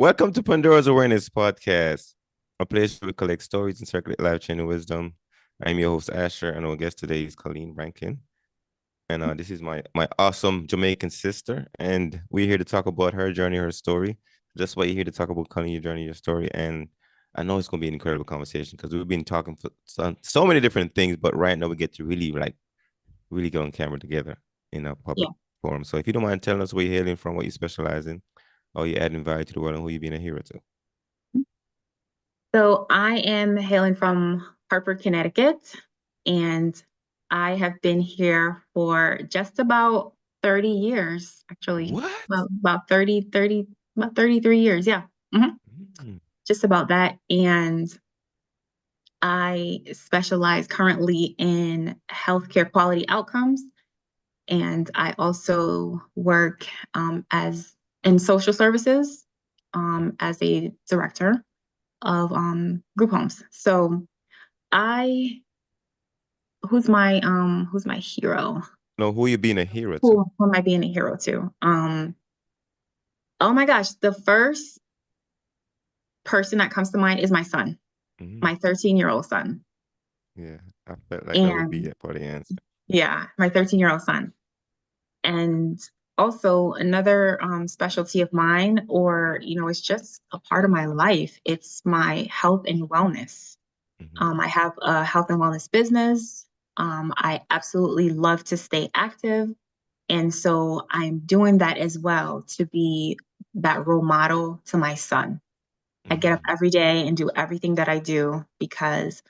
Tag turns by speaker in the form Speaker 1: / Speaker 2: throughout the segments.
Speaker 1: Welcome to Pandora's Awareness Podcast, a place where we collect stories and circulate life-changing wisdom. I'm your host, Asher, and our guest today is Colleen Rankine. And this is my awesome Jamaican sister, and we're here to talk about her journey, her story. Just why you're here to talk about Colleen, your journey, your story. And I know it's going to be an incredible conversation because we've been talking for so many different things, but right now we get to really go on camera together in a
Speaker 2: Yeah.
Speaker 1: public forum. So if you don't mind telling us where you're hailing from, what you specialize in, or you're adding value to the world, and who you've been a hero to.
Speaker 2: So I am hailing from Hartford, Connecticut, and I have been here for just about 30 years, actually.
Speaker 1: What?
Speaker 2: About 30, about 33 years. Yeah. Mhm.
Speaker 1: Mm.
Speaker 2: Just about that. And I specialize currently in healthcare quality outcomes. And I also work as in social services as a director of group homes. So I who's my hero?
Speaker 1: No, who you being a hero to?
Speaker 2: Who am I being a hero to? Oh my gosh, the first person that comes to mind is my son,
Speaker 1: Mm.
Speaker 2: my 13-year-old son.
Speaker 1: Yeah, I felt like that would be
Speaker 2: And
Speaker 1: it for the answer.
Speaker 2: yeah, my 13-year-old son. And also another specialty of mine, or it's just a part of my life. It's my health and wellness.
Speaker 1: Hmm.
Speaker 2: I have a health and wellness business. I absolutely love to stay active. And so I'm doing that as well to be that role model to my son. I get up
Speaker 1: Hmm.
Speaker 2: every day and do everything that I do because,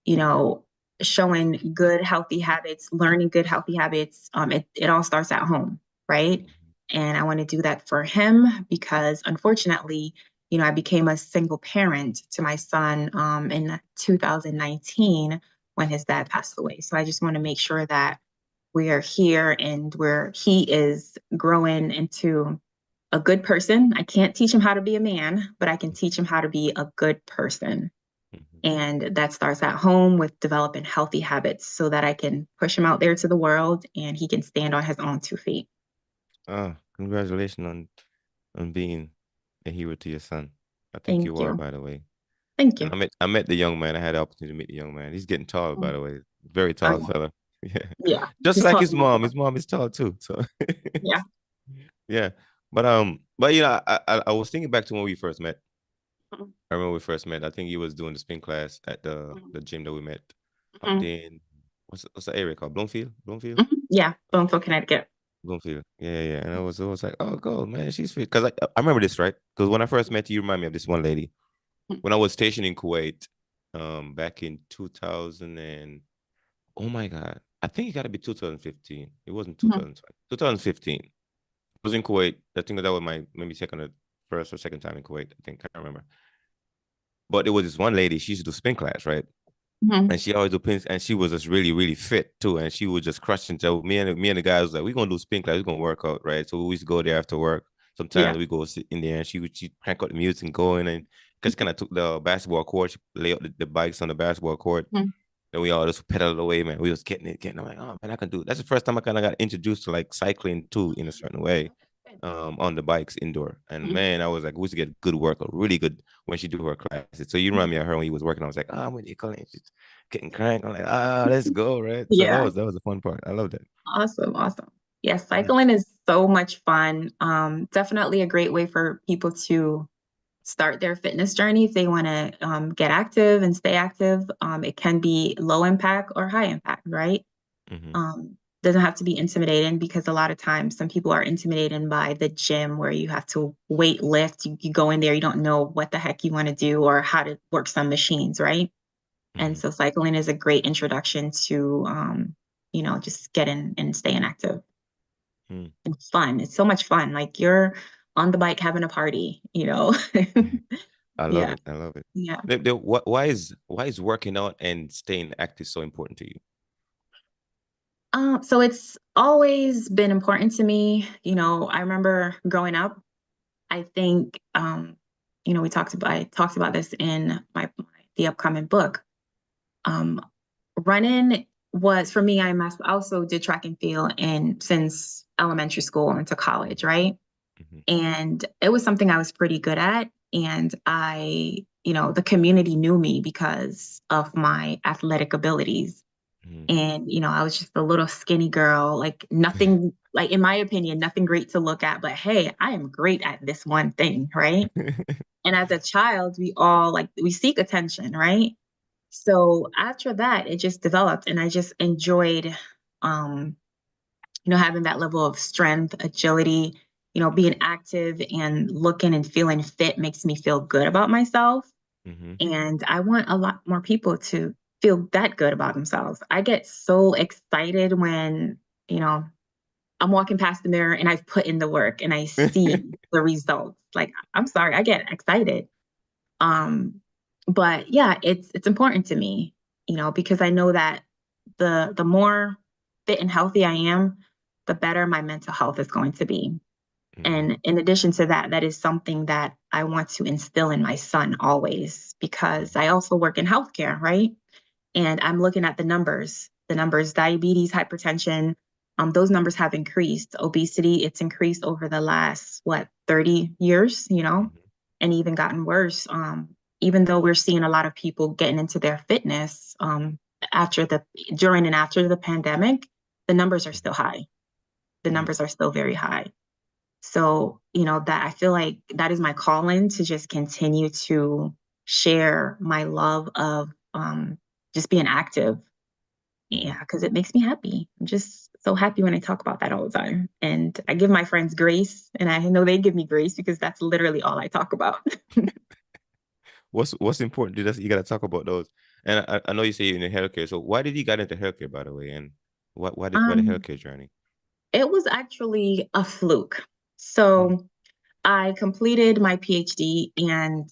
Speaker 2: you know, showing good, healthy habits, learning good, healthy habits, it all starts at home, right? And I want to do that for him because unfortunately, I became a single parent to my son in 2019 when his dad passed away. So I just want to make sure that we are here and where he is growing into a good person. I can't teach him how to be a man, but I can teach him how to be a good person.
Speaker 1: Hmm.
Speaker 2: And that starts at home with developing healthy habits so that I can push him out there to the world and he can stand on his own 2 feet.
Speaker 1: Congratulations on being a hero to your son. I think
Speaker 2: Thank
Speaker 1: you are,
Speaker 2: you.
Speaker 1: by the way.
Speaker 2: Thank
Speaker 1: And
Speaker 2: you.
Speaker 1: I met the young man. I had the opportunity to meet the young man. He's getting tall, by
Speaker 2: Mm.
Speaker 1: the way. Very
Speaker 2: Oh,
Speaker 1: tall
Speaker 2: yeah.
Speaker 1: fella. Yeah.
Speaker 2: Yeah.
Speaker 1: Just
Speaker 2: He's
Speaker 1: like
Speaker 2: taught
Speaker 1: his
Speaker 2: me
Speaker 1: mom.
Speaker 2: more.
Speaker 1: His mom is tall too. So
Speaker 2: Yeah.
Speaker 1: yeah. But I was thinking back to when we first met.
Speaker 2: Mhm.
Speaker 1: I remember we first met. I think he was doing the spin class at the gym that we met up
Speaker 2: Mhm.
Speaker 1: there in what's the area called? Bloomfield? Bloomfield?
Speaker 2: Mhm. Yeah. Bloomfield, Connecticut.
Speaker 1: Bloomfield. Yeah, yeah. And I was like, oh, go, man, she's fit. Because I remember this, right? Because when I first met you, you remind me of this one lady.
Speaker 2: Mhm.
Speaker 1: When I was stationed in Kuwait, back in 2000 and oh my God, I think it got to be 2015. It wasn't
Speaker 2: Mhm.
Speaker 1: 2020. 2015. I was in Kuwait. I think that was my maybe second or first or second time in Kuwait. I think I can't remember. But there was this one lady. She used to do spin class, right?
Speaker 2: Mhm.
Speaker 1: And she always do pins, and she was just really, really fit too. And she was just crushing. So me and the guys was like, we're gonna do spin class, we're gonna work out, right? So we used to go there after work.
Speaker 2: Yeah.
Speaker 1: Sometimes we go sit in there, and she crank out the music and go in, and because kind of took the basketball court, she lay out the bikes on the basketball court.
Speaker 2: Mhm.
Speaker 1: And we all just pedaled away, man. We was getting. I'm like, oh man, I can do it. That's the first time I kind of got introduced to like cycling too in a certain way, on the bikes indoor. And
Speaker 2: Mhm.
Speaker 1: man, I was like, we used to get good work, really good when she do her classes. So you remind me of her when you was working. I was like, ah, when you calling, she's getting crank. I'm like, let's go, right? So that
Speaker 2: Yeah.
Speaker 1: was that was the fun part. I love that.
Speaker 2: Awesome. Awesome. Yeah.
Speaker 1: Mm.
Speaker 2: Cycling is so much fun. Definitely a great way for people to start their fitness journey if they want to get active and stay active. It can be low impact or high impact, right?
Speaker 1: Mm-hmm.
Speaker 2: Doesn't have to be intimidating because a lot of times some people are intimidated by the gym where you have to weight lift. You go in there, you don't know what the heck you want to do or how to work some machines, right? And
Speaker 1: Mm-hmm.
Speaker 2: so cycling is a great introduction to, just getting and staying active
Speaker 1: Mm.
Speaker 2: and fun. It's so much fun. Like you're on the bike having a party.
Speaker 1: I love
Speaker 2: Yeah.
Speaker 1: it. I love it.
Speaker 2: Yeah.
Speaker 1: Why is working out and staying active so important to you?
Speaker 2: So it's always been important to me. I remember growing up, I think, I talked about this in the upcoming book. Um, Running was for me, I also did track and field and since elementary school into college, right?
Speaker 1: Mm-hmm.
Speaker 2: And it was something I was pretty good at. And the community knew me because of my athletic abilities. And, I was just a little skinny girl, like nothing, like in my opinion, nothing great to look at, but hey, I am great at this one thing, right? And as a child, we all like, we seek attention, right? So after that, it just developed and I just enjoyed, um, having that level of strength, agility, being active and looking and feeling fit makes me feel good about myself.
Speaker 1: Mm-hmm.
Speaker 2: And I want a lot more people to feel that good about themselves. I get so excited when, you know, I'm walking past the mirror and I've put in the work and I see the results. Like, I'm sorry, I get excited. Um, but yeah, it's important to me, because I know that the more fit and healthy I am, the better my mental health is going to be.
Speaker 1: Mm-hmm.
Speaker 2: And in addition to that, that is something that I want to instill in my son always, because I also work in healthcare, right? And I'm looking at the numbers, diabetes, hypertension, those numbers have increased. Obesity, it's increased over the last, 30 years,
Speaker 1: Mm-hmm.
Speaker 2: and even gotten worse. Even though we're seeing a lot of people getting into their fitness after the during and after the pandemic, the numbers are still high. The
Speaker 1: Mm-hmm.
Speaker 2: numbers are still very high. So, that I feel like that is my calling to just continue to share my love of just being active.
Speaker 1: Mm-hmm.
Speaker 2: Yeah, because it makes me happy. I'm just so happy when I talk about that all the time. And I give my friends grace, and I know they give me grace because that's literally all I talk about.
Speaker 1: What's important? You gotta talk about those. And I know you say you're in healthcare. So why did you get into healthcare, by the way? And why the
Speaker 2: Um,
Speaker 1: healthcare journey?
Speaker 2: it was actually a fluke.
Speaker 1: Mm-hmm.
Speaker 2: So I completed my PhD and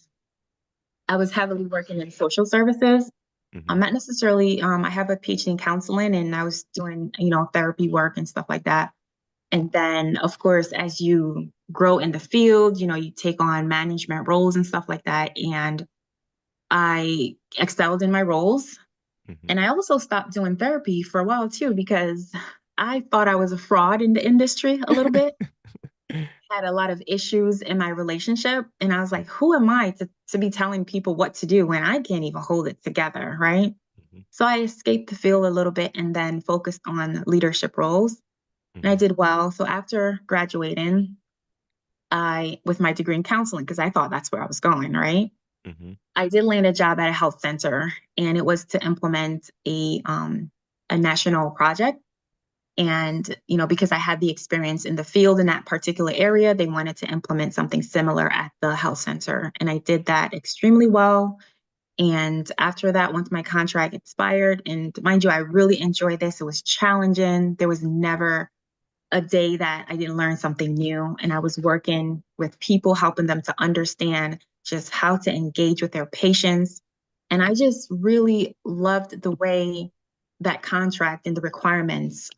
Speaker 2: I was heavily working in social services.
Speaker 1: Mm-hmm.
Speaker 2: I'm not necessarily, I have a PhD in counseling and I was doing, therapy work and stuff like that. And then, of course, as you grow in the field, you take on management roles and stuff like that. And I excelled in my roles.
Speaker 1: Mm-hmm.
Speaker 2: And I also stopped doing therapy for a while too, because I thought I was a fraud in the industry a little bit. Had a lot of issues in my relationship. And I was like, who am I to be telling people what to do when I can't even hold it together? Right.
Speaker 1: Mm-hmm.
Speaker 2: So I escaped the field a little bit and then focused on leadership roles. And I
Speaker 1: Mm-hmm.
Speaker 2: did well. So after graduating, with my degree in counseling, because I thought that's where I was going, right?
Speaker 1: Mm-hmm.
Speaker 2: I did land a job at a health center, and it was to implement a national project. And because I had the experience in the field in that particular area, they wanted to implement something similar at the health center, and I did that extremely well. And after that, once my contract expired, and mind you, I really enjoyed this. It was challenging. There was never a day that I didn't learn something new. And I was working with people, helping them to understand just how to engage with their patients. And I just really loved the way that contract and the requirements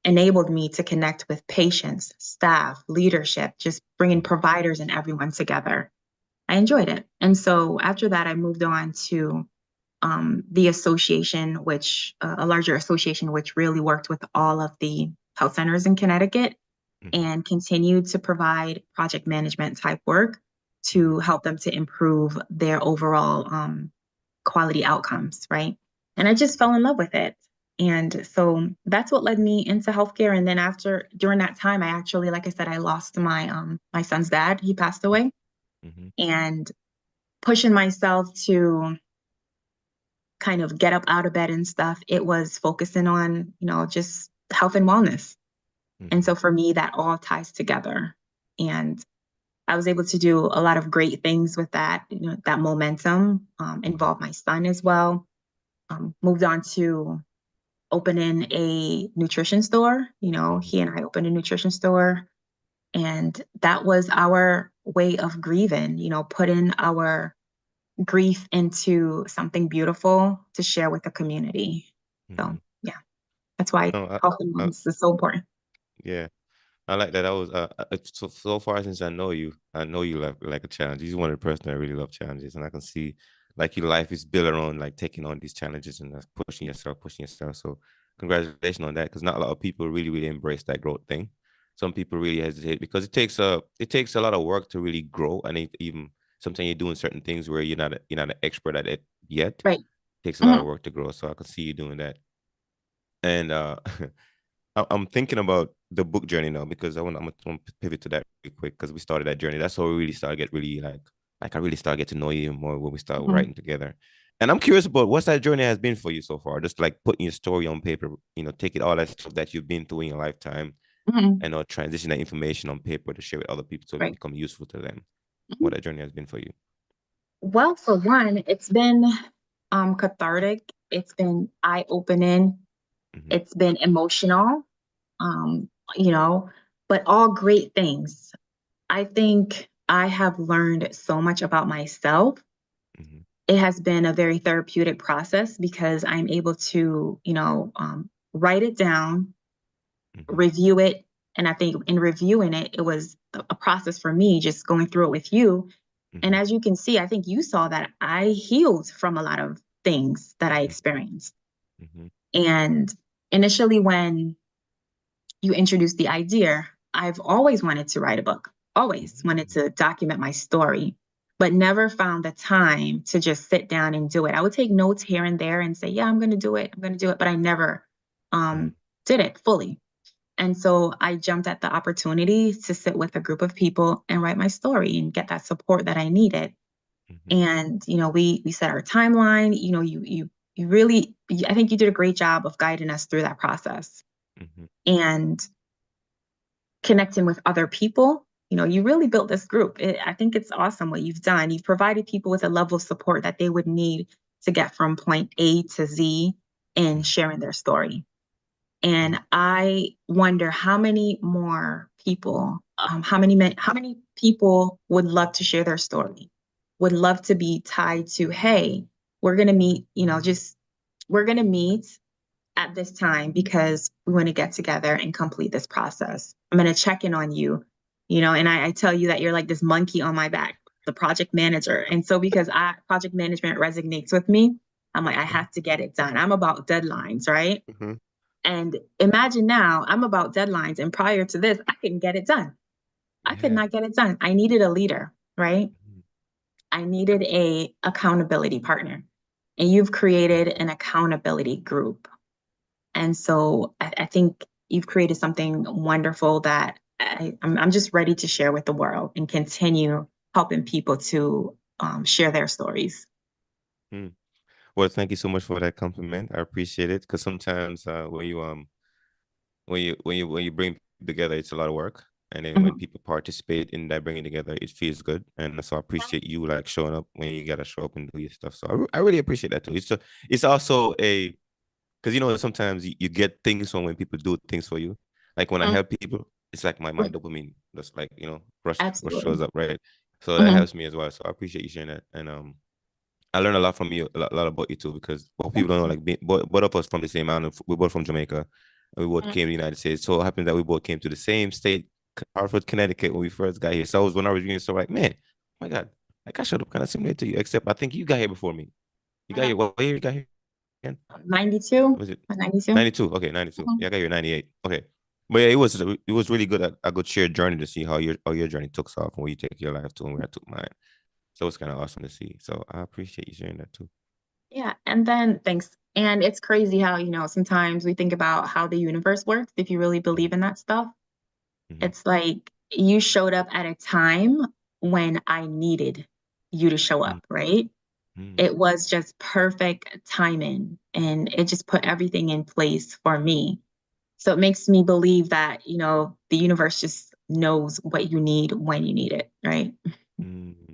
Speaker 2: enabled me to connect with patients, staff, leadership, just bringing
Speaker 1: Mm-hmm.
Speaker 2: providers and everyone together. I enjoyed it. And so after that, I moved on to the association, which a larger association, which really worked with all of the health centers in Connecticut
Speaker 1: Mm-hmm.
Speaker 2: and continued to provide project management type work
Speaker 1: Mm-hmm.
Speaker 2: to help them to improve their overall quality outcomes, right? And I just fell in love with it. And so that's what led me into healthcare. And then during that time, I actually, like I said, I lost my son's dad. He passed away.
Speaker 1: Mm-hmm.
Speaker 2: And pushing myself to kind of get up out of bed and stuff, it was focusing on, just health and wellness. And
Speaker 1: Mm-hmm.
Speaker 2: so for me, that all ties together. And I was able to do a lot of great things with that, that momentum,
Speaker 1: Mm-hmm.
Speaker 2: involved my son as well. Moved on to opening a nutrition store.
Speaker 1: Mm-hmm.
Speaker 2: He and I opened a nutrition store. And that was our way of grieving, putting our grief into something beautiful to share with the community.
Speaker 1: Mm-hmm.
Speaker 2: So yeah, that's why
Speaker 1: No,
Speaker 2: health and
Speaker 1: I,
Speaker 2: wellness is so important.
Speaker 1: yeah. I like that. I was so far since I know you like a challenge. You're one of the person that really love challenges, and I can see like your life is built around like taking on these challenges and pushing yourself, pushing yourself. So congratulations on that, because not a lot of people really embrace that growth thing. some people really hesitate because it takes a lot of work to really grow, and even sometimes you're doing certain things where you're not an expert at it yet.
Speaker 2: Right.
Speaker 1: It takes a lot of
Speaker 2: Hmm.
Speaker 1: work to grow, so I can see you doing that. And I'm thinking about the book journey now because I'm gonna pivot to that really quick because we started that journey. That's how we really started get really like I really started get to know you more when we started
Speaker 2: Hmm.
Speaker 1: writing together. And I'm curious about what's that journey has been for you so far. Just like putting your story on paper, taking all that stuff that you've been through in your lifetime
Speaker 2: Hmm.
Speaker 1: and transition that information on paper to share with other people so it
Speaker 2: Right.
Speaker 1: become useful to them.
Speaker 2: Mhm.
Speaker 1: What that journey has been for you.
Speaker 2: Well, for one, it's been cathartic. It's been eye-opening.
Speaker 1: Mm-hmm,
Speaker 2: It's been emotional. Um, you know, but all great things. I think I have learned so much about myself.
Speaker 1: mm-hmm,
Speaker 2: It has been a very therapeutic process because I'm able to, write it down,
Speaker 1: mm-hmm,
Speaker 2: review it. And I think in reviewing it, it was a process for me just going through it with you. And
Speaker 1: mm-hmm,
Speaker 2: as you can see, I think you saw that I healed from a lot of things that I
Speaker 1: mm-hmm,
Speaker 2: experienced.
Speaker 1: mm-hmm,
Speaker 2: And initially, when you introduced the idea, I've always wanted to write a book, always wanted
Speaker 1: mm-hmm,
Speaker 2: to document my story, but never found the time to just sit down and do it. I would take notes here and there and say, yeah, I'm going to do it. I'm going to do it. But I never
Speaker 1: mm-hmm,
Speaker 2: did it fully. And so I jumped at the opportunity to sit with a group of people and write my story and get that support that I needed.
Speaker 1: mm-hmm,
Speaker 2: And we set our timeline. You really, I think you did a great job of guiding us through that process
Speaker 1: mm-hmm,
Speaker 2: and connecting with other people. You really built this group. I think it's awesome what you've done. You've provided people with a level of support that they would need to get from point A to Z in sharing their story.
Speaker 1: mm-hmm,
Speaker 2: And I wonder how many more people, how many people would love to share their story, would love to be tied to, hey, we're gonna meet, just we're gonna meet at this time because we want to get together and complete this process. I'm gonna check in on you, and I tell you that you're like this monkey on my back, the project manager. And so because project management resonates with me, I'm like, I have to get it done. I'm about deadlines, right?
Speaker 1: mm-hmm.
Speaker 2: And imagine now I'm about deadlines. And prior to this, I couldn't get it done. I could
Speaker 1: Yeah.
Speaker 2: not get it done. I needed a leader, right?
Speaker 1: Mm-hmm.
Speaker 2: I needed a accountability partner. And you've created an accountability group. And so I think you've created something wonderful that I'm just ready to share with the world and continue helping people to share their stories.
Speaker 1: Mm. Well, thank you so much for that compliment. I appreciate it because sometimes when you bring people together, it's a lot of work, and then when
Speaker 2: Mhm.
Speaker 1: people participate in that bringing together, it feels good. And so I appreciate you like showing up when you gotta show up and do your stuff. So I really appreciate that too. It's also a because sometimes you get things from when people do things for you. Like when I
Speaker 2: Mhm.
Speaker 1: help people, it's like my dopamine just like rush shows
Speaker 2: Absolutely.
Speaker 1: up, right? So that
Speaker 2: Mhm.
Speaker 1: helps me as well. So I appreciate you sharing that. And I learned a lot from you, a lot about you too, because what people don't know, like both of us from the same island, we're both from Jamaica, and we both
Speaker 2: Mhm.
Speaker 1: came to the United States. So it happened that we both came to the same state, Hartford, Connecticut, when we first got here. So when I was reading, so like, man, oh my God, like I showed up kind of similar to you, except I think you got here before me. You got here,
Speaker 2: Mhm.
Speaker 1: what year you got here again?
Speaker 2: 92?
Speaker 1: Was it
Speaker 2: 92?
Speaker 1: 92? Okay, 92.
Speaker 2: Mhm.
Speaker 1: Yeah, I got here 98. Okay. But yeah, it was really good, a good shared journey to see how your journey took off and where you take your life to and where I took mine. So it's kind of awesome to see. So I appreciate you sharing that too.
Speaker 2: Yeah, and then thanks. And it's crazy how, sometimes we think about how the universe works if you really believe in that stuff.
Speaker 1: Mm-hmm.
Speaker 2: It's like you showed up at a time when I needed you to show up, right?
Speaker 1: Mm-hmm.
Speaker 2: It was just perfect timing and it just put everything in place for me. So it makes me believe that, the universe just knows what you need when you need it, right?
Speaker 1: Mm-hmm.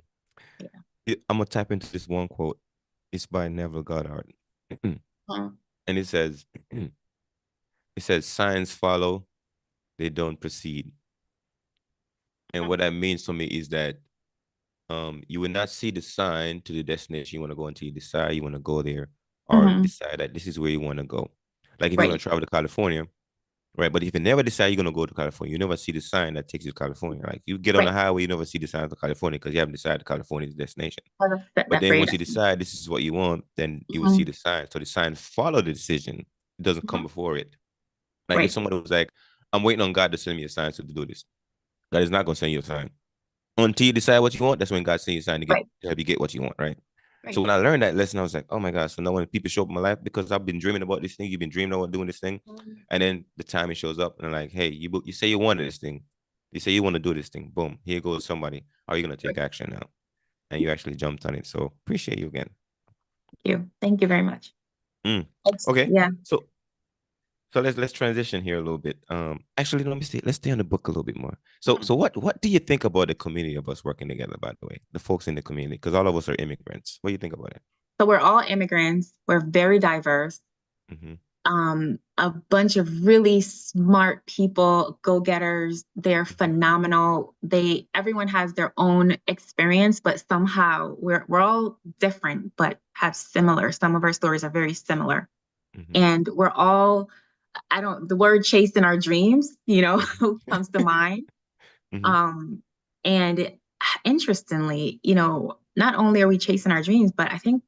Speaker 2: Yeah.
Speaker 1: I'm gonna tap into this one quote. It's by Neville Goddard, and
Speaker 2: Mhm.
Speaker 1: it says, "It says signs follow, they don't proceed." And what that means for me is that you will not see the sign to the destination you want to go until you decide you want to go there, or
Speaker 2: Mhm.
Speaker 1: decide that this is where you want to go. Like if you want
Speaker 2: Right,
Speaker 1: to travel to California, right? But if you never decide you're gonna go to California, you never see the sign that takes you to California. Like you get on the
Speaker 2: right.
Speaker 1: highway, you never see the sign to California because you haven't decided California is the destination.
Speaker 2: That,
Speaker 1: But
Speaker 2: that
Speaker 1: then
Speaker 2: great.
Speaker 1: once you decide this is what you want, then you will see
Speaker 2: Mhm.
Speaker 1: the sign. So the sign follow the decision. It doesn't come
Speaker 2: Mhm.
Speaker 1: before it. Like if
Speaker 2: Right.
Speaker 1: someone was like, I'm waiting on God to send me a sign to do this. God is not gonna send you a sign until you decide what you want. That's when God sends you a sign
Speaker 2: Right.
Speaker 1: to help you get what you want, right? So
Speaker 2: Right.
Speaker 1: when I learned that lesson, I was like, oh my God. So now when people show up in my life, because I've been dreaming about this thing, you've been dreaming about doing this thing. And then the time it shows up and I'm like, hey, you say you wanted this thing. You say you want to do this thing. Boom. Here goes somebody. How are you gonna take action now? And you actually jumped on it. So appreciate you again.
Speaker 2: Thank you. Thank you very much.
Speaker 1: Mm. Okay.
Speaker 2: Yeah.
Speaker 1: So let's transition here a little bit. Actually, let me see. Let's stay on the book a little bit more. So
Speaker 2: Mhm.
Speaker 1: so what do you think about the community of us working together? By the way, the folks in the community, because all of us are immigrants. What do you think about it?
Speaker 2: So we're all immigrants. We're very diverse.
Speaker 1: Mm-hmm.
Speaker 2: A bunch of really smart people, go-getters. They're phenomenal. Everyone has their own experience, but somehow we're all different, but have similar. Some of our stories are very similar.
Speaker 1: Mm-hmm.
Speaker 2: And we're all, the word chasing our dreams,
Speaker 1: Mm-hmm.
Speaker 2: comes to mind.
Speaker 1: Mm-hmm.
Speaker 2: Um, and interestingly, not only are we chasing our dreams, but I think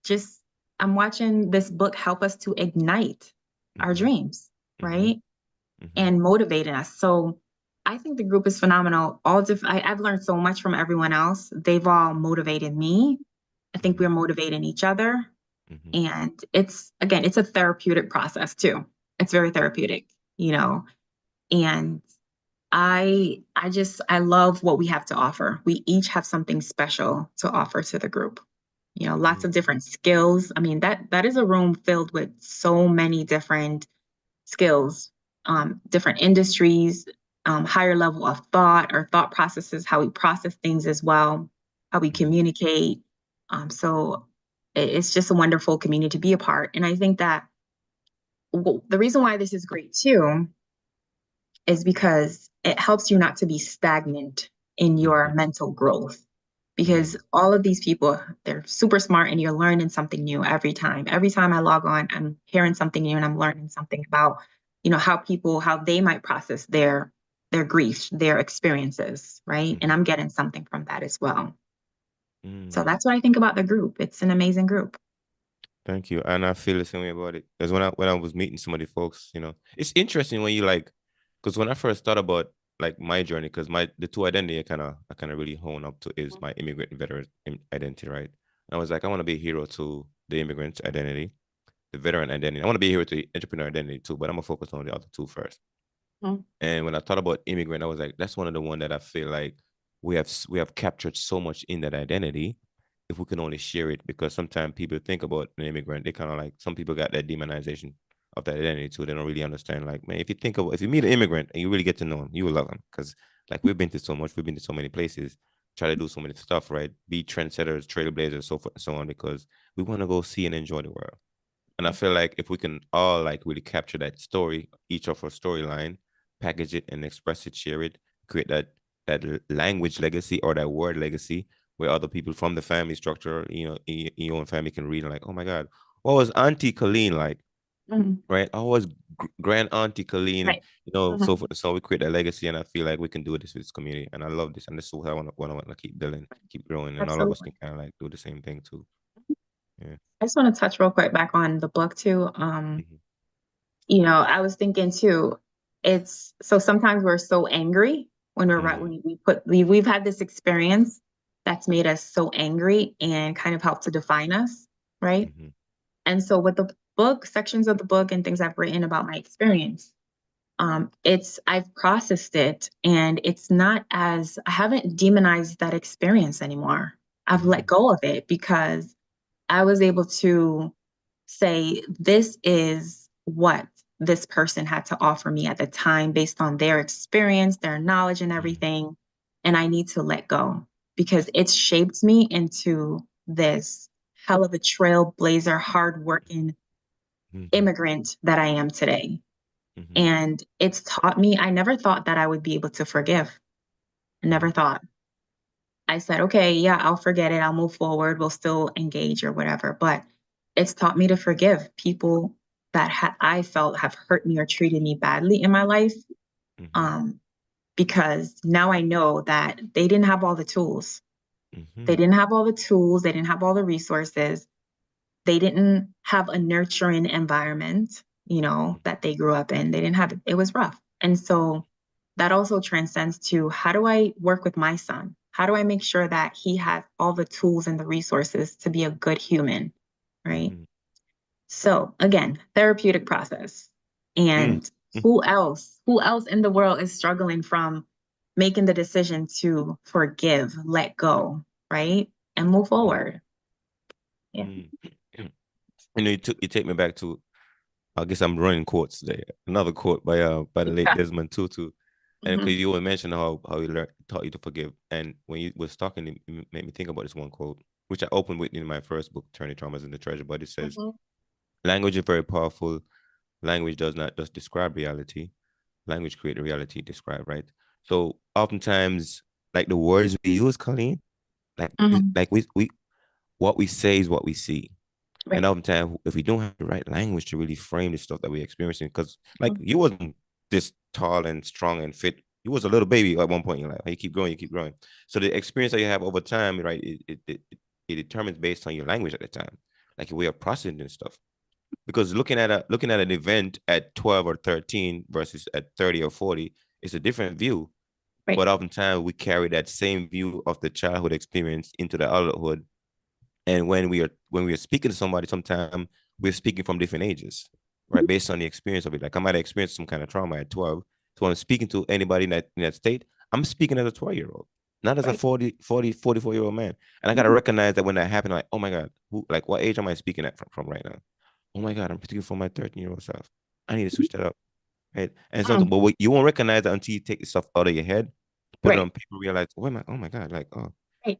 Speaker 2: just I'm watching this book help us to ignite our
Speaker 1: Mm-hmm.
Speaker 2: dreams,
Speaker 1: Mm-hmm.
Speaker 2: right?
Speaker 1: Mm-hmm.
Speaker 2: And motivating us. So I think the group is phenomenal. I've learned so much from everyone else. They've all motivated me. I think
Speaker 1: Mm-hmm.
Speaker 2: we're motivating each other.
Speaker 1: Mm-hmm.
Speaker 2: And it's a therapeutic process too. It's very therapeutic, you know. And I love what we have to offer. We each have something special to offer to the group. Lots of different skills. I mean, that is a room filled with so many different skills, different industries, higher level of thought or thought processes, how we process things as well, how we
Speaker 1: Mm-hmm.
Speaker 2: communicate. So it's just a wonderful community to be a part. And I think that the reason why this is great too is because it helps you not to be stagnant in your
Speaker 1: Mm-hmm.
Speaker 2: mental growth. Because
Speaker 1: Mm-hmm.
Speaker 2: all of these people, they're super smart and you're learning something new every time. Every time I log on, I'm hearing something new and I'm learning something about, how they might process their grief, their experiences, right? And
Speaker 1: Mm-hmm.
Speaker 2: I'm getting something from that as well. So
Speaker 1: Mm.
Speaker 2: that's what I think about the group. It's an amazing group.
Speaker 1: Thank you. And I feel the same way about it. Because when I was meeting some of the folks, it's interesting when you like, because when I first thought about like my journey, because the two identity I kind of really hone up to is my immigrant veteran identity, right? And I was like, I want to be a hero to the immigrant identity, the veteran identity. I want to be a hero to the entrepreneur identity too, but I'm gonna focus on the other two first.
Speaker 2: Mhm.
Speaker 1: And when I thought about immigrant, I was like, that's one of the one that I feel like we have captured so much in that identity if we can only share it. Because sometimes people think about an immigrant, they kind of like some people got that demonization of that identity too. They don't really understand. Like, man, if you meet an immigrant and you really get to know him, you will love him. Because like we've been to so much, we've been to so many places, try to do so many stuff, right? Be trendsetters, trailblazers, so forth and so on, because we want to go see and enjoy the world. And I feel like if we can all like really capture that story, each of our storyline, package it and express it, share it, create that language legacy or that word legacy where other people from the family structure, in your own family can read and like, oh my God, what was Auntie Colleen like?
Speaker 2: Mhm.
Speaker 1: Right? I was Grand Auntie Colleen,
Speaker 2: Right.
Speaker 1: so
Speaker 2: Mhm.
Speaker 1: forth. So we create that legacy, and I feel like we can do this with this community, and I love this, and this is what I want to keep building, keep growing, and all of us
Speaker 2: Absolutely.
Speaker 1: can kind of like do the same thing too. Yeah.
Speaker 2: I just want to touch real quick back on the book too.
Speaker 1: Mm-hmm.
Speaker 2: I was thinking too, it's so sometimes we're so angry when we're right, we've had this experience that's made us so angry and kind of helped to define us, right?
Speaker 1: Mm-hmm.
Speaker 2: And so with the book, sections of the book and things I've written about my experience, I've processed it and I haven't demonized that experience anymore. I've let
Speaker 1: Mm-hmm.
Speaker 2: go of it because I was able to say, this is what this person had to offer me at the time based on their experience, their knowledge, and everything. And I need to let go because it's shaped me into this hell of a trailblazer, hardworking
Speaker 1: Mm-hmm.
Speaker 2: immigrant that I am today.
Speaker 1: Mm-hmm.
Speaker 2: And it's taught me, I never thought that I would be able to forgive. I
Speaker 1: Mm-hmm.
Speaker 2: never thought. I said, okay, yeah, I'll forget it. I'll move forward. We'll still engage or whatever. But it's taught me to forgive people that I felt have hurt me or treated me badly in my life.
Speaker 1: Mm-hmm.
Speaker 2: Um, because now I know that they didn't have all the tools.
Speaker 1: Mm-hmm.
Speaker 2: They didn't have all the tools. They didn't have all the resources. They didn't have a nurturing environment, that they grew up in. They didn't have it. It was rough. And so that also transcends to how do I work with my son? How do I make sure that he has all the tools and the resources to be a good human, right?
Speaker 1: Mm-hmm.
Speaker 2: So again, therapeutic process.
Speaker 1: Mm.
Speaker 2: And who else in the world is struggling from making the decision to forgive, let go, right? And move forward. Yeah.
Speaker 1: Mm. You know, you take me back to, I guess I'm running quotes today. Another quote by the late
Speaker 2: Yeah.
Speaker 1: Desmond Tutu. And
Speaker 2: Hmm.
Speaker 1: because you were mentioning how he taught you to forgive. And when you was talking, it made me think about this one quote, which I opened with in my first book, Turning Traumas into Treasure. But it says,
Speaker 2: Hmm.
Speaker 1: language is very powerful. Language does not just describe reality. Language create the reality described, right? So oftentimes, like the words we use, Colleen, like
Speaker 2: Hmm.
Speaker 1: we what we say is what we see. And
Speaker 2: Right.
Speaker 1: oftentimes, if we don't have the right language to really frame the stuff that we're experiencing, because like
Speaker 2: Mhm.
Speaker 1: you wasn't this tall and strong and fit, you was a little baby at one point in your life. You keep growing, you keep growing. So the experience that you have over time, right, it determines based on your language at the time, like your way of processing stuff. Because looking at an event at 12 or 13 versus at 30 or 40, it's a different view.
Speaker 2: Right.
Speaker 1: But oftentimes we carry that same view of the childhood experience into the adulthood, and when we are speaking to somebody, sometimes we're speaking from different ages, right? Based on the experience of it. Like I might have experienced some kind of trauma at 12. So when I'm speaking to anybody in that state, I'm speaking as a 12-year-old, not as a
Speaker 2: Right.
Speaker 1: 44-year-old man. And I gotta
Speaker 2: Mhm.
Speaker 1: recognize that when that happened, like, oh my God, like what age am I speaking at from right now? Oh my God, I'm speaking from my 13-year-old self. I need to switch that up. Right. And something,
Speaker 2: Mm.
Speaker 1: but you won't recognize that until you take the stuff out of your head, put it
Speaker 2: Right.
Speaker 1: on paper, realize, oh my God, like, oh
Speaker 2: Right.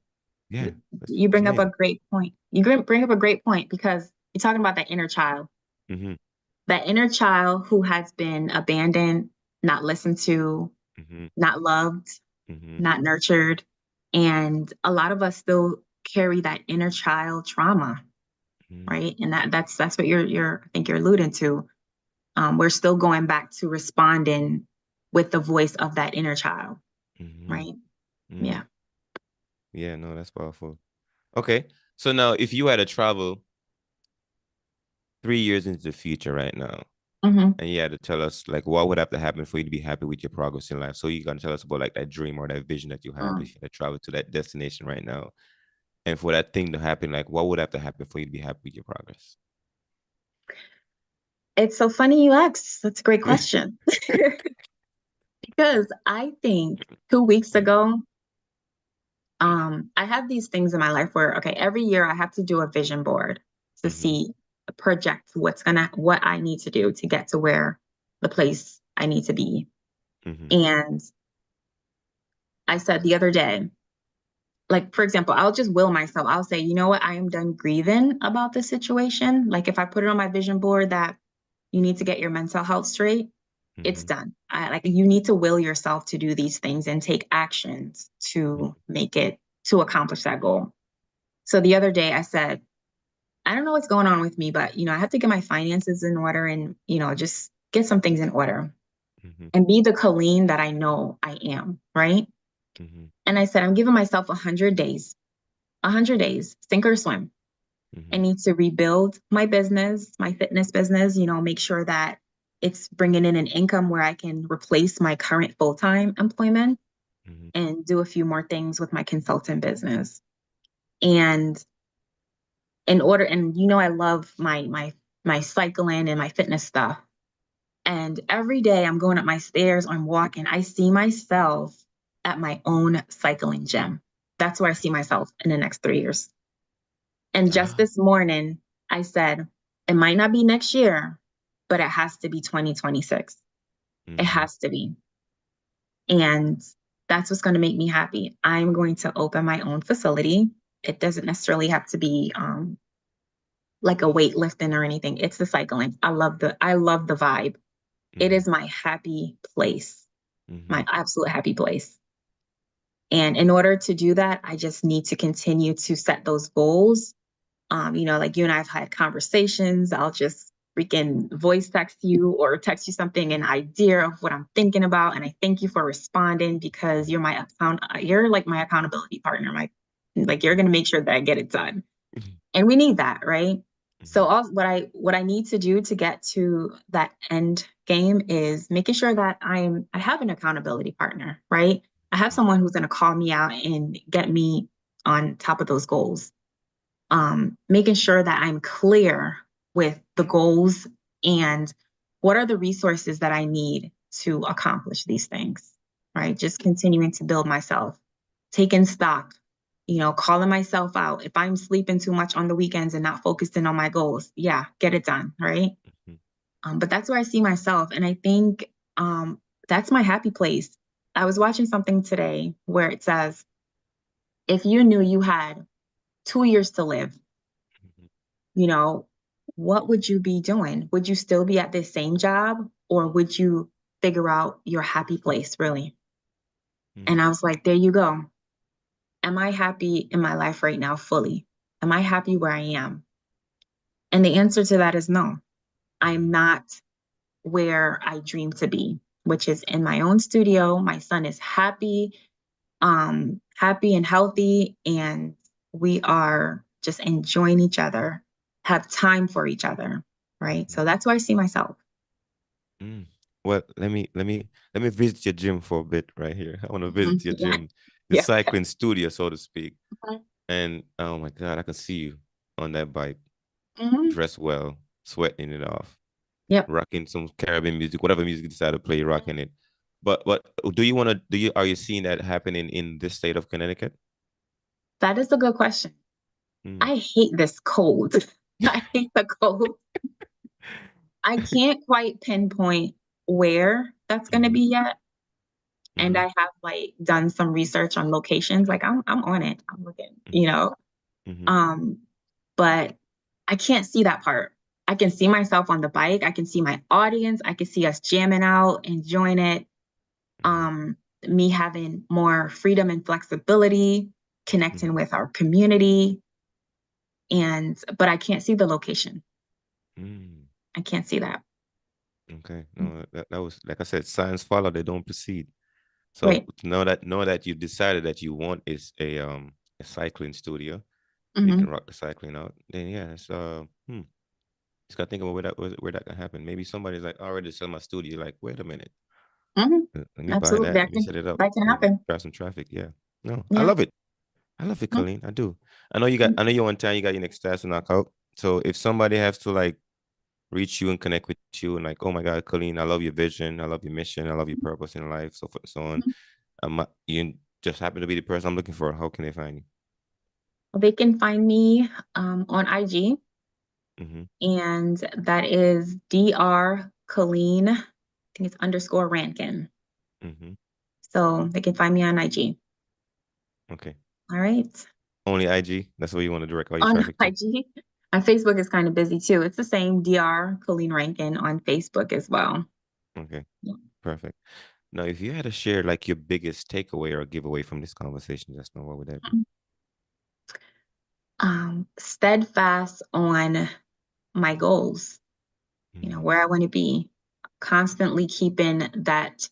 Speaker 1: yeah,
Speaker 2: You
Speaker 1: that's
Speaker 2: bring up a
Speaker 1: amazing.
Speaker 2: great point. Bring up a great point because you're talking about that inner child,
Speaker 1: Mm-hmm.
Speaker 2: that inner child who has been abandoned, not listened to,
Speaker 1: Mm-hmm.
Speaker 2: not loved,
Speaker 1: Mm-hmm.
Speaker 2: not nurtured. And a lot of us still carry that inner child trauma,
Speaker 1: Mm-hmm.
Speaker 2: right? And that's what I think you're alluding to. We're still going back to responding with the voice of that inner child,
Speaker 1: Mm-hmm.
Speaker 2: right?
Speaker 1: Mm.
Speaker 2: Yeah.
Speaker 1: Yeah, no, that's powerful. Okay. So now if you had to travel 3 years into the future right now,
Speaker 2: Hmm.
Speaker 1: and you had to tell us like what would have to happen for you to be happy with your progress in life. So you can tell us about like that dream or that vision that you have if you had to travel to that destination right now. And for that thing to happen, like what would have to happen for you to be happy with your progress?
Speaker 2: It's so funny you asked. That's a great question. Because I think 2 weeks ago, I have these things in my life where, okay, every year I have to do a vision board to
Speaker 1: Mm-hmm.
Speaker 2: see, project what I need to do to get to where the place I need to be.
Speaker 1: Mm-hmm.
Speaker 2: And I said the other day, like, for example, I'll just will myself, I'll say, you know what, I am done grieving about this situation. Like, if I put it on my vision board that you need to get your mental health straight, it's
Speaker 1: Mm-hmm.
Speaker 2: done. Like, you need to will yourself to do these things and take actions to make it, to accomplish that goal. So the other day I said, I don't know what's going on with me, but I have to get my finances in order and, just get some things in order
Speaker 1: Mm-hmm.
Speaker 2: and be the Colleen that I know I am, right?
Speaker 1: Mm-hmm.
Speaker 2: And I said, I'm giving myself 100 days, 100 days, sink or swim. I
Speaker 1: Mm-hmm.
Speaker 2: need to rebuild my business, my fitness business, make sure that it's bringing in an income where I can replace my current full-time employment
Speaker 1: Mm-hmm.
Speaker 2: and do a few more things with my consultant business. And I love my cycling and my fitness stuff. And every day I'm going up my stairs, I'm walking, I see myself at my own cycling gym. That's where I see myself in the next 3 years. And just
Speaker 1: Ah.
Speaker 2: this morning, I said, it might not be next year, but it has to be 2026. It
Speaker 1: Mm-hmm.
Speaker 2: has to be. And that's what's going to make me happy. I'm going to open my own facility. It doesn't necessarily have to be like a weightlifting or anything. It's the cycling. I love the vibe. It
Speaker 1: Mm-hmm.
Speaker 2: is my happy place,
Speaker 1: Mm-hmm.
Speaker 2: my absolute happy place. And in order to do that, I just need to continue to set those goals. Like you and I have had conversations. I'll just freaking voice text you or text you something, an idea of what I'm thinking about. And I thank you for responding because you're like my accountability partner. Like you're gonna make sure that I get it done.
Speaker 1: Mm-hmm.
Speaker 2: And we need that, right? So
Speaker 1: Mm-hmm.
Speaker 2: what I need to do to get to that end game is making sure that I have an accountability partner, right? I have someone who's going to call me out and get me on top of those goals. Making sure that I'm clear with the goals and what are the resources that I need to accomplish these things, right? Just continuing to build myself, taking stock, calling myself out. If I'm sleeping too much on the weekends and not focusing on my goals, yeah, get it done, right?
Speaker 1: Mhm.
Speaker 2: But that's where I see myself. And I think that's my happy place. I was watching something today where it says, if you knew you had 2 years to live,
Speaker 1: Mhm.
Speaker 2: you know, what would you be doing? Would you still be at this same job or would you figure out your happy place really? And
Speaker 1: Mhm.
Speaker 2: I was like, there you go. Am I happy in my life right now fully? Am I happy where I am? And the answer to that is no. I'm
Speaker 1: Mhm.
Speaker 2: not where I dream to be, which is in my own studio. My son is happy and healthy, and we are just enjoying each other, have time for each other, right?
Speaker 1: Mhm.
Speaker 2: So that's where I see myself.
Speaker 1: Mm. Well, let me visit your gym for a bit right here. I want to visit your
Speaker 2: Yeah.
Speaker 1: gym, the
Speaker 2: Yeah.
Speaker 1: cycling studio, so to speak. And oh my God, I can see you on that bike,
Speaker 2: Mhm.
Speaker 1: dressed well, sweating it off,
Speaker 2: Yep.
Speaker 1: rocking some Caribbean music, whatever music you decide to play, rocking it. But do you want to are you seeing that happening in this state of Connecticut?
Speaker 2: That is a good question.
Speaker 1: Mm.
Speaker 2: I hate this cold. I hate the cold. I can't quite pinpoint where that's going to
Speaker 1: Mm-hmm.
Speaker 2: be yet. And
Speaker 1: Mm-hmm.
Speaker 2: I have like done some research on locations. Like I'm on it. I'm looking.
Speaker 1: Mm-hmm.
Speaker 2: Um, but I can't see that part. I can see myself on the bike. I can see my audience. I can see us jamming out, enjoying it.
Speaker 1: Mm-hmm.
Speaker 2: Me having more freedom and flexibility, connecting
Speaker 1: Mm-hmm.
Speaker 2: with our community. But I can't see the location.
Speaker 1: Mm.
Speaker 2: I can't see that.
Speaker 1: Okay. No, that was like I said, signs follow, they don't proceed. So
Speaker 2: Right.
Speaker 1: know that you decided that you want is a cycling studio. You can
Speaker 2: Hmm.
Speaker 1: rock the cycling out. Then yeah, it's just gotta think about where that can happen. Maybe somebody's like already sell my studio. Like, wait a minute,
Speaker 2: Hmm.
Speaker 1: let me buy
Speaker 2: Absolutely.
Speaker 1: that.
Speaker 2: That
Speaker 1: Let me
Speaker 2: can
Speaker 1: set it up.
Speaker 2: that can
Speaker 1: Maybe
Speaker 2: happen.
Speaker 1: drive some traffic. Yeah. No, I
Speaker 2: Yeah.
Speaker 1: love it. I love it, Colleen. I do. I know you're on time. You got your next task to knock out. So if somebody has to like reach you and connect with you and like, oh my God, Colleen, I love your vision. I love your mission. I love your purpose in life. So forth and so on. You just happen to be the person I'm looking for. How can they find you?
Speaker 2: They can find me on IG,
Speaker 1: Mm-hmm.
Speaker 2: and that is Dr. Colleen. I think it's underscore Rankin.
Speaker 1: Mm-hmm.
Speaker 2: So they can find me on IG.
Speaker 1: Okay.
Speaker 2: All right.
Speaker 1: Only IG. That's where you want to direct all your
Speaker 2: On
Speaker 1: traffic to.
Speaker 2: IG. On Facebook is kind of busy too. It's the same Dr. Colleen Rankin on Facebook as well.
Speaker 1: Okay.
Speaker 2: Yeah.
Speaker 1: Perfect. Now, if you had to share like your biggest takeaway or giveaway from this conversation, just know what would that be?
Speaker 2: Steadfast on my goals,
Speaker 1: Mm-hmm.
Speaker 2: where I want to be, constantly keeping that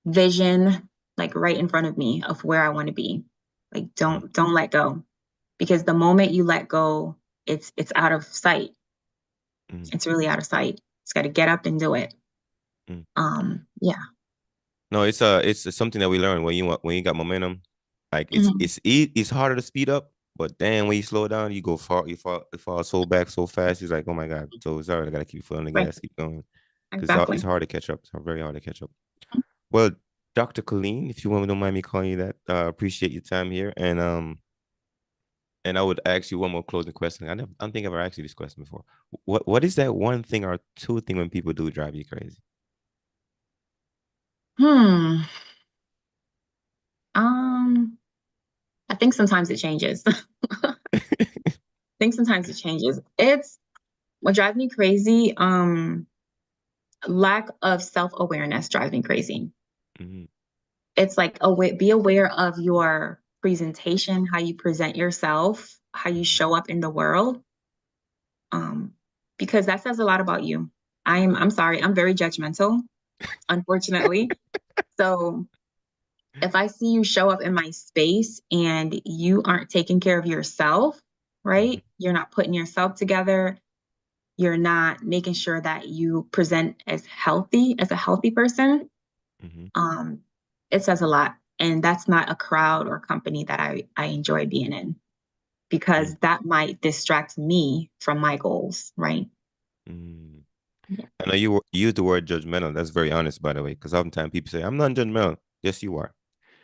Speaker 2: vision like right in front of me of where I want to be. Like don't let go because the moment you let go, it's out of sight.
Speaker 1: Mm-hmm.
Speaker 2: It's really out of sight. It's got to get up and do it.
Speaker 1: Mm-hmm.
Speaker 2: Yeah.
Speaker 1: No, it's something that we learn when you got momentum. Like
Speaker 2: Mhm.
Speaker 1: it's harder to speed up, but then when you slow down, you go far. You fall so back so fast. It's like, oh my God. So it's alright. I gotta keep foot on the
Speaker 2: Right.
Speaker 1: gas, keep going, because it's
Speaker 2: Exactly.
Speaker 1: hard to catch up. It's very hard to catch up. Well, Dr. Colleen, if you don't mind me calling you that, appreciate your time here, and I would ask you one more closing question. I don't think I've ever asked you this question before. What is that one thing or two thing when people do drive you crazy?
Speaker 2: Hmm. Um, I think sometimes it changes. I think sometimes it changes. It's what drives me crazy. Lack of self-awareness drives me crazy.
Speaker 1: Mhm.
Speaker 2: It's like be aware of your presentation, how you present yourself, how you
Speaker 1: Mhm.
Speaker 2: show up in the world. Um, because that says a lot about you. I'm sorry, I'm very judgmental, unfortunately. So if I see you show up in my space and you aren't taking care of yourself,
Speaker 1: Mhm.
Speaker 2: right? You're not putting yourself together. you're not making sure that you present as healthy as a healthy person,
Speaker 1: Mm-hmm.
Speaker 2: um, it says a lot. And that's not a crowd or company that I enjoy being in because that might distract me from my goals, right?
Speaker 1: Mm-hmm.
Speaker 2: Yeah.
Speaker 1: I know you use the word judgmental. That's very honest, by the way, because oftentimes people say, I'm not judgmental. Yes, you are.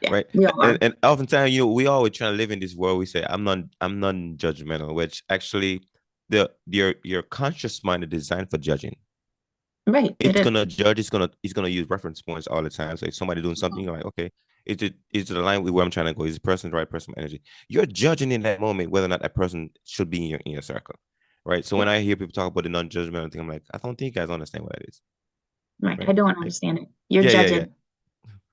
Speaker 2: Yeah,
Speaker 1: Right.
Speaker 2: we all are.
Speaker 1: And oftentimes, we always try to live in this world. We say, I'm non-judgmental, which actually your conscious mind is designed for judging.
Speaker 2: Right. It
Speaker 1: It's
Speaker 2: is.
Speaker 1: gonna judge, it's gonna use reference points all the time. So if somebody doing something, you're like, okay, is it aligned with where I'm trying to go? Is the person the right person for energy? You're judging in that moment whether or not that person should be in your circle. Right. So
Speaker 2: Yeah.
Speaker 1: when I hear people talk about the non-judgmental thing, I'm like, I don't think you guys understand what that is.
Speaker 2: Right. I
Speaker 1: Right.
Speaker 2: don't
Speaker 1: Like,
Speaker 2: understand it. You're
Speaker 1: yeah, yeah, yeah.
Speaker 2: judging.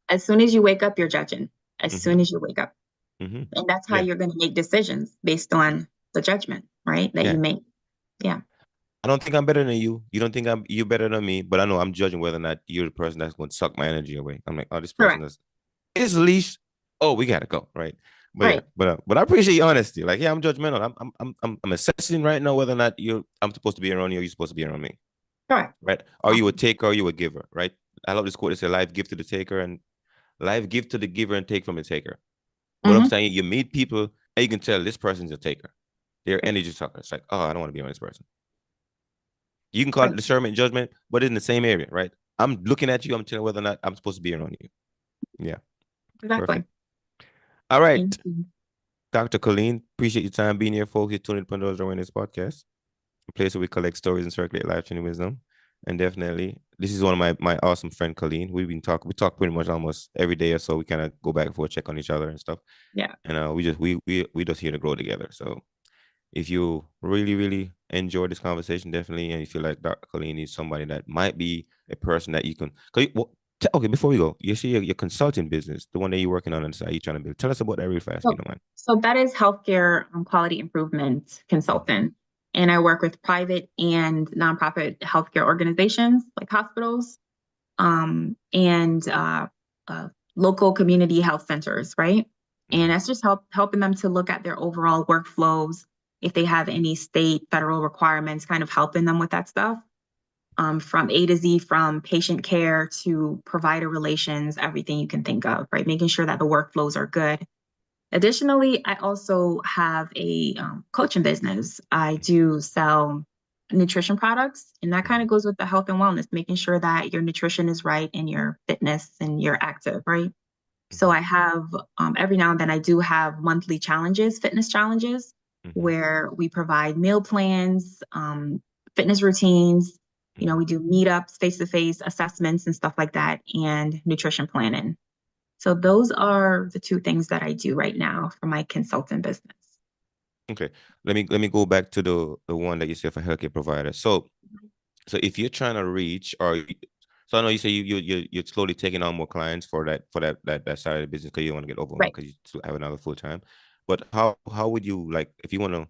Speaker 2: As soon as you wake up, you're judging. As
Speaker 1: Mm-hmm.
Speaker 2: soon as you wake up.
Speaker 1: Mm-hmm.
Speaker 2: And that's how
Speaker 1: Yeah.
Speaker 2: you're going to make decisions based on the judgment, right? That you
Speaker 1: Yeah.
Speaker 2: make. Yeah.
Speaker 1: I don't think I'm better than you. You don't think you better than me, but I know I'm judging whether or not you're the person that's going to suck my energy away. I'm like, oh, this person
Speaker 2: Correct.
Speaker 1: is leash. Oh, we gotta go, right? But yeah,
Speaker 2: Right.
Speaker 1: but I appreciate your honesty. Like, yeah, I'm judgmental. I'm assessing right now whether or not I'm supposed to be around you or you're supposed to be around me,
Speaker 2: Correct.
Speaker 1: right? Are you a
Speaker 2: Awesome.
Speaker 1: taker or are you a giver, right? I love this quote. It says, "Life give to the taker and life give to the giver and take from the taker." What I'm
Speaker 2: Mm-hmm.
Speaker 1: saying, you meet people and you can tell this person's a taker. They're energy suckers. It's like, oh, I don't want to be around this person. You can call it
Speaker 2: Right.
Speaker 1: discernment, judgment, but it's in the same area, right? I'm looking at you. I'm telling whether or not I'm supposed to be around you. Yeah,
Speaker 2: Exactly.
Speaker 1: perfect. All right,
Speaker 2: Thank you.
Speaker 1: Dr. Colleen, appreciate your time being here, folks. You're tuning in Pandora's Awareness podcast, a place where we collect stories and circulate life-changing wisdom. And definitely, this is one of my awesome friend Colleen. We talk pretty much almost every day or so. We kind of go back and forth, check on each other and stuff.
Speaker 2: Yeah.
Speaker 1: And we just here to grow together. So if you really, really enjoy this conversation, definitely, and you feel like Dr. Colleen is somebody that might be a person that you can, okay, before we go, you see your consulting business, the one that you're working on the side, you're trying to build. Tell us about that real fast, if you
Speaker 2: So,
Speaker 1: don't mind.
Speaker 2: so that is healthcare quality improvement consultant. And I work with private and nonprofit healthcare organizations like hospitals, and local community health centers, right? And
Speaker 1: Mm-hmm.
Speaker 2: that's just helping them to look at their overall workflows, if they have any state, federal requirements, kind of helping them with that stuff, from A to Z, from patient care to provider relations, everything you can think of, right? Making sure that the workflows are good. Additionally, I also have a coaching business. I do sell nutrition products, and that kind
Speaker 1: Mm-hmm.
Speaker 2: of goes with the health and wellness, making sure that your nutrition is right and your fitness and you're active, right? So
Speaker 1: Mm-hmm.
Speaker 2: I have every now and then I do have monthly challenges, fitness challenges,
Speaker 1: Mm-hmm.
Speaker 2: where we provide meal plans, fitness routines. You know,
Speaker 1: Mm-hmm.
Speaker 2: we do meetups, face-to-face assessments and stuff like that, and nutrition planning. So those are the two things that I do right now for my consultant business.
Speaker 1: Okay, let me go back to the one that you said for healthcare provider. So if you're trying to reach, so I know you say you're slowly taking on more clients for that side of the business because you don't want to get overwhelmed
Speaker 2: Right.
Speaker 1: because you still have another full time. But how would you, like, if you want to,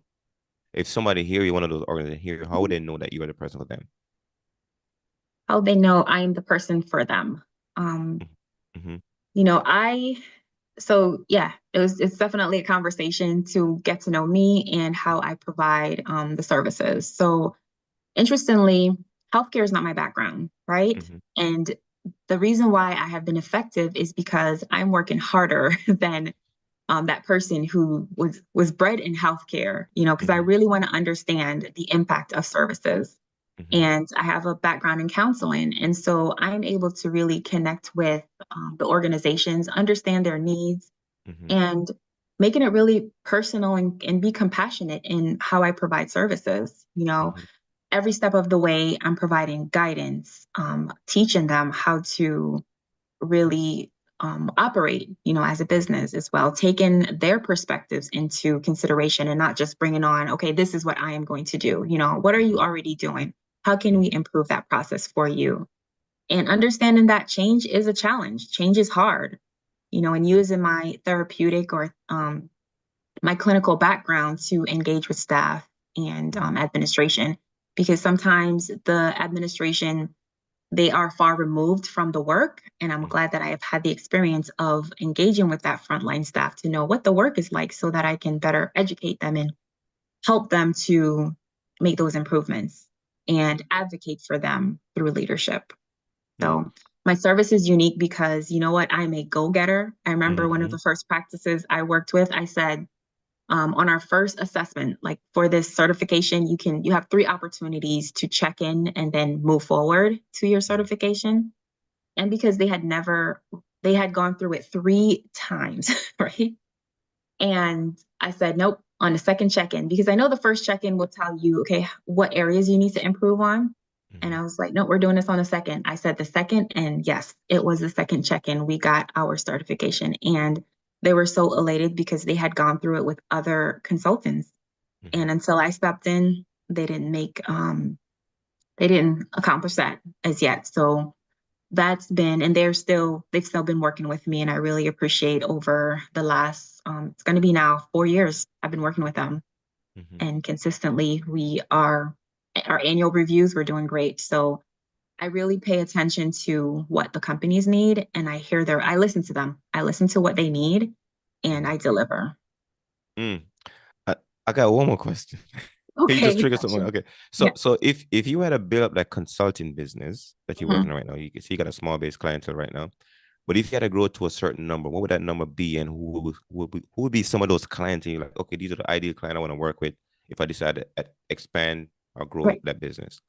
Speaker 1: if somebody hear you, one of those organizations hear you, how would they know that you are the person for them?
Speaker 2: How they know I am the person for them. Um,
Speaker 1: Mm-hmm.
Speaker 2: you know, I so yeah, it's definitely a conversation to get to know me and how I provide the services. So interestingly, healthcare is not my background, right?
Speaker 1: Mm-hmm.
Speaker 2: And the reason why I have been effective is because I'm working harder than that person who was bred in healthcare, you know, because I
Speaker 1: Mm-hmm.
Speaker 2: really want to understand the impact of services.
Speaker 1: Mm-hmm.
Speaker 2: And I have a background in counseling. And so I'm able to really connect with the organizations, understand their needs,
Speaker 1: Mm-hmm.
Speaker 2: and making it really personal and be compassionate in how I provide services. You know,
Speaker 1: Mm-hmm.
Speaker 2: every step of the way, I'm providing guidance, teaching them how to really operate, you know, as a business as well, taking their perspectives into consideration and not just bringing on, okay, this is what I am going to do. You know, what are you already doing? How can we
Speaker 1: Mm-hmm.
Speaker 2: improve that process for you? And understanding that change is a challenge. Change is hard, you know, and using my therapeutic or my clinical background to engage with staff and administration, because sometimes the administration, they are far removed from the work. And I'm glad that I have had the experience of engaging with that frontline staff to know what the work is like so that I can better educate them and help them to make those improvements. and advocate for them through leadership.
Speaker 1: Hmm.
Speaker 2: So my service is unique because you know what? I'm a go-getter. I remember one of
Speaker 1: Mm-hmm.
Speaker 2: the first practices I worked with, I said, on our first assessment, like for this certification, you have 3 opportunities to check in and then move forward to your certification. And because they had gone through it 3 times, right? And I said, nope, on the second check-in, because I know the first check-in will tell you, okay, what areas you need to improve on. And
Speaker 1: Mm-hmm.
Speaker 2: I was like, no, we're doing this on the second. I said the second, and yes, it was the second check-in. We got our certification. And they were so elated because they had gone through it with other consultants.
Speaker 1: Mm-hmm.
Speaker 2: And until I stepped in, they didn't accomplish that as yet. So that's been, and they've still been working with me, and I really appreciate over the last it's going to be now 4 years I've been working with them,
Speaker 1: Mm-hmm.
Speaker 2: and consistently our annual reviews, we're doing great. So I really pay attention to what the companies need, and I listen to them, I listen to what they need, and
Speaker 1: Mm-hmm.
Speaker 2: I deliver.
Speaker 1: Mm. I, I got one more question. You just
Speaker 2: Okay,
Speaker 1: triggered something.
Speaker 2: gotcha.
Speaker 1: Okay.
Speaker 2: Yeah.
Speaker 1: So if you had to build up that consulting business that you're
Speaker 2: Mhm.
Speaker 1: working on right now, you can see you got a small base clientele right now. But if you had to grow to a certain number, what would that number be, and who would be some of those clients? And you're like, okay, these are the ideal client I want to work with if I decide to expand or grow
Speaker 2: Right.
Speaker 1: that business.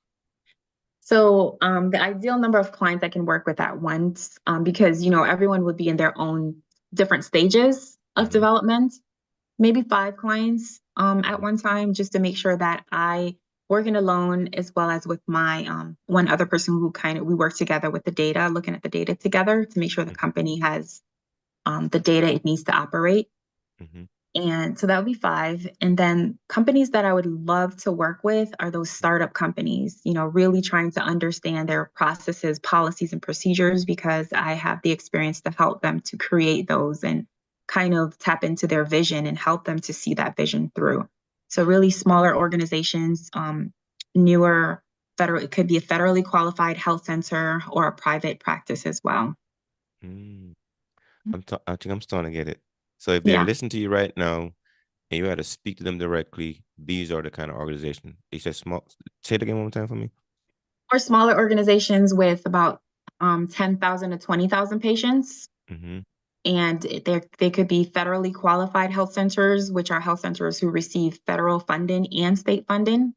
Speaker 2: So the ideal number of clients I can work with at once, because everyone would be in their own different stages of
Speaker 1: Mm-hmm.
Speaker 2: development, maybe 5 clients at
Speaker 1: Mm-hmm.
Speaker 2: one time, just to make sure that I working alone as well as with my one other person who we work together with the data, looking at the data together to make sure the company has the data it needs to operate.
Speaker 1: Mm-hmm.
Speaker 2: And so that would be 5. And then companies that I would love to work with are those startup companies, really trying to understand their processes, policies, and procedures, because I have the experience to help them to create those and kind of tap into their vision and help them to see that vision through. So, really smaller organizations, newer it could be a federally qualified health center or a private practice as well.
Speaker 1: Mm-hmm. I think I'm starting to get it. So if they're
Speaker 2: Yeah.
Speaker 1: listening to you right now and you had to speak to them directly, these are the kind of organization. You said small. Say it again one more time for me.
Speaker 2: Or smaller organizations with about 10,000 to 20,000 patients.
Speaker 1: Mm-hmm.
Speaker 2: And they could be federally qualified health centers, which are health centers who receive federal funding and state funding,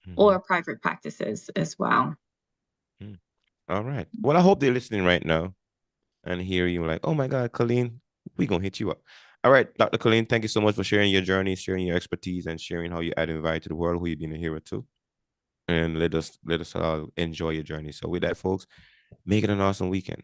Speaker 1: Mm-hmm.
Speaker 2: or private practices as well.
Speaker 1: Mm. All right. Well, I hope they're listening right now and hear you like, oh my God, Colleen, we gonna hit you up. All right, Dr. Colleen, thank you so much for sharing your journey, sharing your expertise, and sharing how you add value to the world, who you've been a hero to. And let us enjoy your journey. So with that, folks, make it an awesome weekend.